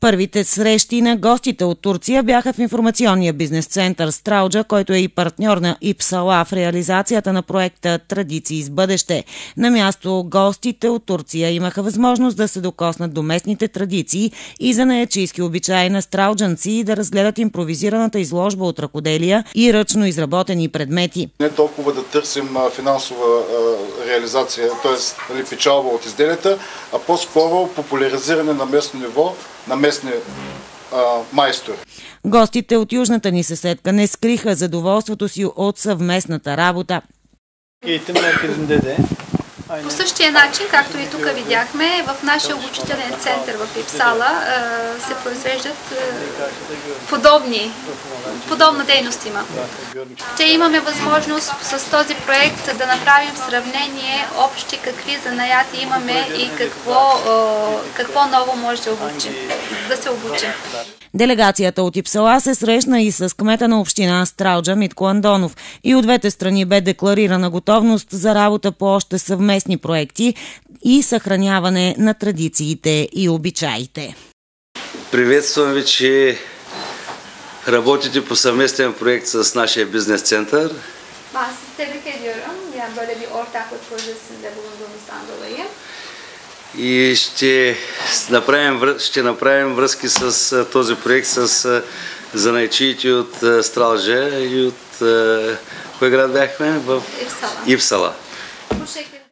Първите срещи на гостите от Турция бяха в информационния бизнес център Стралджа, който е и партньор на ИПСАЛА в реализацията на проекта Традиции с бъдеще. На място гостите от Турция имаха възможност да се докоснат до местните традиции и занаятчийски обичаи на стралджанци и да разгледат импровизираната изложба от ръкоделия и ръчно изработени предмети. Не толкова да търсим финансова реализация, т.е. печалба от изделията, а по-скоро популяризиране на местно ниво, на местни майстори. Гостите от южната ни съседка не скриха задоволството си от съвместната работа. По същия начин, както и тук видяхме, в нашия обучителен център в ИПСАЛА се произвеждат подобна дейност има. Те имаме възможност с този проект да направим сравнение общи какви занаяти имаме и какво ново може да се обучим. Делегацията от ИПСАЛА се срещна и с кмета на община Стралджа Митко Андонов и от двете страни бе декларирана готовност за работа по още съвместни проекти и съхраняване на традициите и обичаите. Приветствам ви, че работите по съвместен проект с нашия бизнес център. Tebrik ediyorum. Yani böyle bir ortaklık projesinde bulunduğumuzdan dolayı. И ще направим връзки с този проект с занаятчиите от Стралджа и от кой град бяхме? В İpsala. ИПСАЛА. Bu şekilde